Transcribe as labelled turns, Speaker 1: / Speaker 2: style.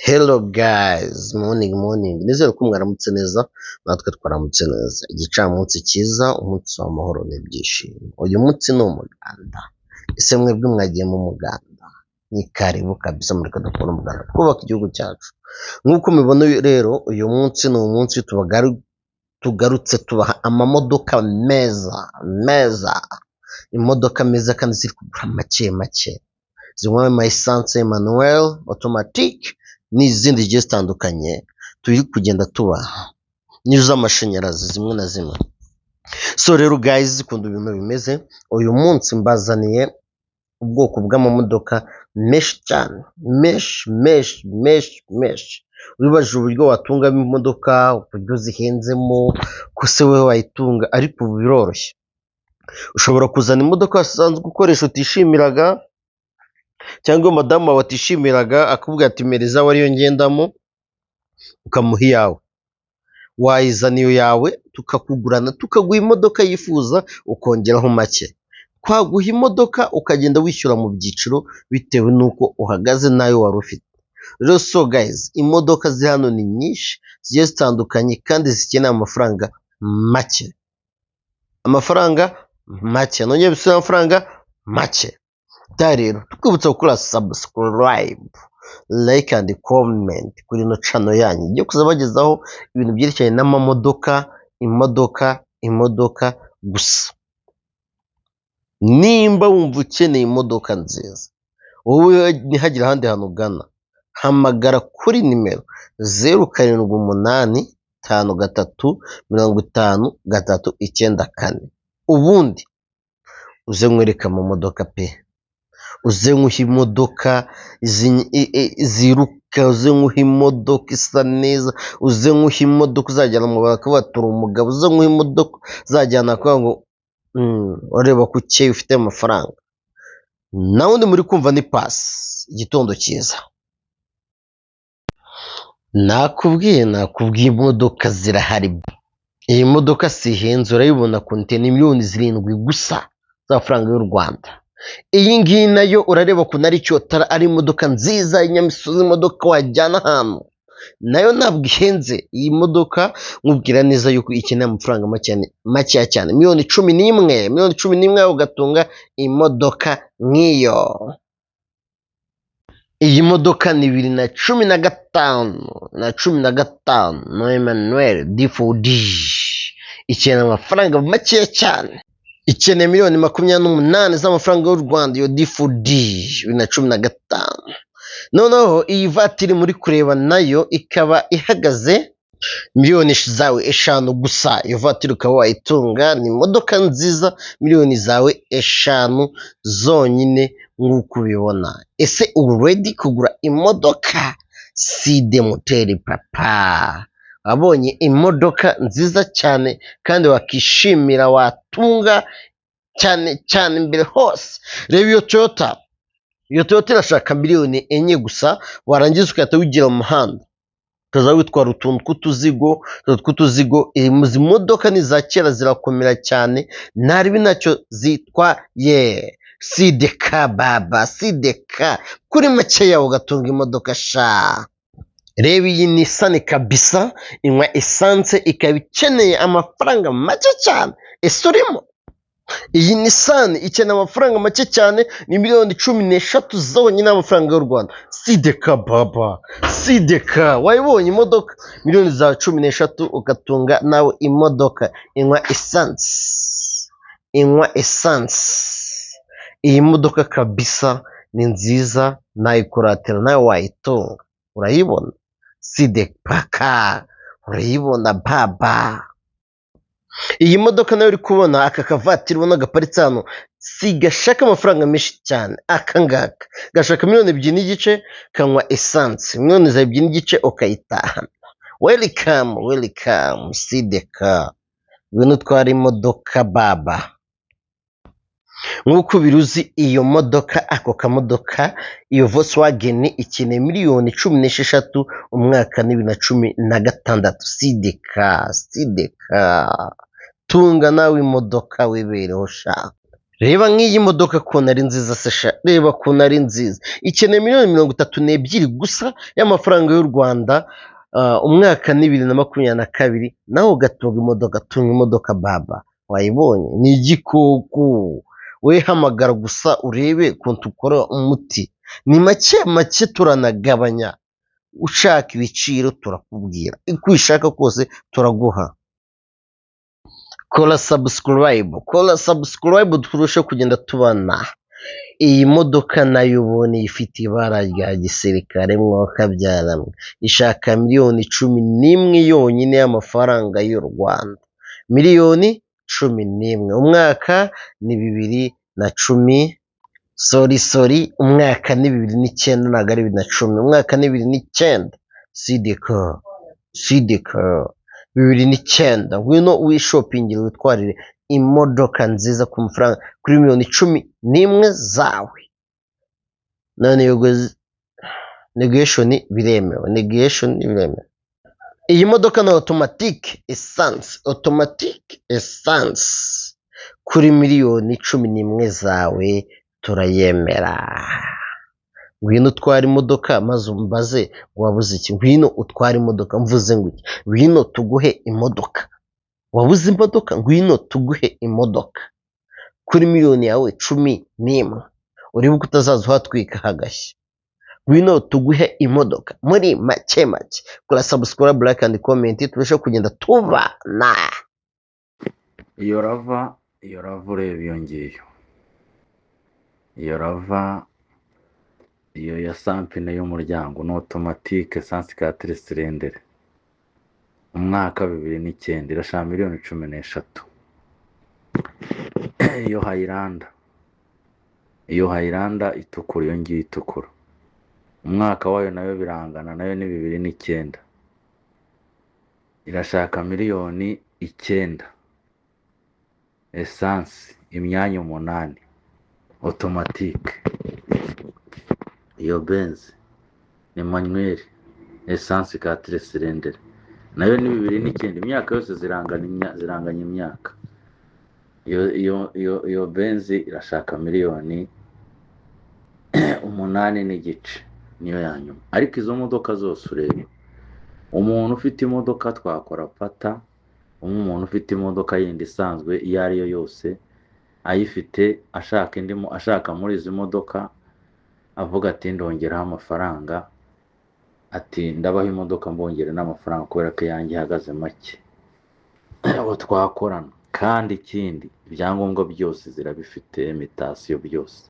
Speaker 1: Hello guys, morning. Nizere ko mwaramutse neza, natwe twaramutse neza. Igicamunsi cyiza, umunsi w'amahoro n'ibyishimo. Uyu munsi ni umuganda. Ese mwebwe mwagiye mu muganda? Ni karibu kabisa muri dukora umuganda. Twubaka igihugu cyacu. Nk'uko mubibona rero, uyu munsi ni umunsi tugarutse tubaha amamodoka meza. Imodoka meza kandi ziri kugura make. Zimwe ama essence manuel, automatic n'izindi zigiye zitandukanye turi kugenda tubaha n'iz'amashanyarazi zimwe na zimwe. So rero guys, zikunda ibintu bimeze, uyu munsi mbazaniye ubwoko bw'amamodoka menshi cyane, menshi. Wibaje uburyo watunga imodoka, uburyo zihenzemo, ko se wowe wayitunga, ariko ubu biroroshye. Ushobora kuzana imodoka wasanzwe ukoresha utishimiraga, cyangwa madamu wawe atishimiraga akubwira ati mpereza ariyo ngendamo, ukamuha iyawe. Wayizana iyo yawe tukakugurana, tukaguha imodoka yifuza ukongeraho make. Twaguha imodoka ukagenda wishyura mu byiciro bitewe n'uko uhagaze nayo wari ufite. Rero so guys, imodoka ziri hano ni nyinshi zigiye zitandukanye kandi zikeneye amafaranga make. Nongeye bisubira amafaranga make. Rero twibutsa gukora subscribe, like and comment kuri ino channel yanyu igiye kuzabagezaho ibintu byerekeranye n'amamodoka, imodoka gusa. Nimba wumva ukeneye imodoka nziza, wowe ntihagire ahandi hantu ugana, hamagara kuri nimero 0785535394 ubundi uze nkwereka amamodoka pe, uze nkuha imodoka ziruka, uze nkuha imodoka isa neza, uze nkuha imodoka uzajyana mu bakabatura umugabo, uze nkuha imodoka uzajyana kugira ngo ureba ko ukeye ufite amafaranga. Na wundi muri kumva ni Pasi, igitondo cyiza. Nakubwiye imodoka zirahari. Iyi modoka si ihenze, urayibona konte ni miliyoni 7 gusa z'amafaranga y'u Rwanda. Iyi ngiyi nayo urareba ukuntu ari cyotara, ari imodoka nziza y'inyamisozi, imodoka wajyana ahantu, nayo ntabwo ihenze. Iyi modoka nkubwira neza yuko ikeneye amafaranga makeya cyane, miliyoni 11 ugatunga imodoka nk'iyo. Iyi modoka ni 2015 no Emmanuel D4D, ikeneye amafaranga makeya cyane, ikeneye miliyoni 28 z'amafaranga y'u Rwanda. Iyo D4D 2015. Noneho iyi vatiri muri kureba nayo ikaba ihagaze miliyoni zawe 5 gusa. Iyo vatiri ukaba wayitunga, ni imodoka nziza, miliyoni zawe 5 zonyine nk'uko ubibona. Ese ubu ready kugura imodoka? Side moteri papa, abonye imodoka nziza cyane kandi wakishimira, watunga cyane mbere hose. Reba iyo Toyota irashaka miliyoni 4 gusa, warangiza ugahita wigira mu muhanda ukaza witwara utuntu tw'utuzigo. Izi modoka ni za kera, zirakomera cyane, ntaribi nacyo zitwaye. Sideka baba, sideka kuri make yawe ugatunga imodoka sha. Reba iyi Nissan kabisa, inywa essence, ikaba ikeneye amafaranga make cyane. Ese urimo? Iyi Nissan ikeneye amafaranga make cyane, ni miliyoni 13 zonyine y'amafaranga y'u Rwanda. Sideka baba, sideka. Wayibonye imodoka miliyoni za 13 ugatunga nawe imodoka inywa essence. Iyi modoka kabisa ni nziza, nayikuratira nawe wayitunga. Urayibona? Sideka, urayibona baba. Iyi modoka nayo uri kubona, aka kavatiri ubona gaparitse hano, si gashaka amafaranga menshi cyane. Aka ngaka gashaka miliyoni 2.5, kanywa essence miliyoni 2.5 ukayitahana. Welcome sideka, ibintu twari imodoka baba. Nk'uko biruzi, iyo modoka, ako kamodoka, iyo Volkswagen ikeneye miliyoni 16 umwaka 2016. Sideka, tunga nawe imodoka wibereho sha. reba nk'iyi modoka ukuntu ari nziza sesha, reba ukuntu ari nziza, ikeneye miliyoni 32 gusa y'amafaranga y'u Rwanda. Umwaka ni 2022, nawe ugatunga imodoka baba, wayibonye ni igikoko. We hamagara gusa urebe ukuntu ukora umuti, ni make make turanagabanya, ushaka ibiciro turakubwira, uko ushaka kose turaguha. Kora subscribe turusheho kugenda tubana. Iyi modoka nayo ubonye ifite ibara rya gisirikare mwaka byaramwe, ishaka miliyoni 11 yonyine y'amafaranga y'u Rwanda, miliyoni 11. Umwaka ni 2010, umwaka ni 2009, ntabwo ari 2010, umwaka ni 2009. sidika 2009. Ngwino wishopingire witwarire imodoka nziza ku mafaranga kuri miliyoni 11 zawe. None negation biremewe. Iyi modoka na automatic essence kuri miliyoni 11 zawe turayemera. Ngwino utwara imodoka maze umbaze wabuze iki. Ngwino utwara imodoka, mvuze ngo iki, ngwino tuguhe imodoka. Wabuze imodoka, ngwino tuguhe imodoka kuri miliyoni yawe 11. Uribuka utazaza uhatwika hagashya. Ngwino tuguhe imodoka muri make. Kora subscribe, like and comment, turusheho kugenda tubana.
Speaker 2: Iyo rava ureba iyo ngiyo, iyo rava iyo ya sampine y'umuryango ni automatique essence 4 cylindre, umwaka 2009, irashaka miliyoni 13. iyo Highlander itukura, iyo ngiyo itukura, umwaka wayo nayo birangana, nayo ni 2009, irashaka miliyoni 9, essence imyanya 8, automatique. Iyo Benz ni manuel essence 4 cylindre, nayo ni 2009, imyaka yose ziranganya imyaka. Iyo Benz irashaka miliyoni 8 n'igice, niyo yanyuma. Ariko izo modoka zose urebe, umuntu ufite imodoka twakora pata, umuntu ufite imodoka yindi isanzwe iyo ari yo yose ayifite, ashaka muri izi modoka, avuga ati ndongeraho amafaranga, ati ndabaho imodoka mbongere n'amafaranga kubera ko yanjye ihagaze make, abo twakorana. Kandi ikindi, ibyangombwa byose zirabifite, imitation byose.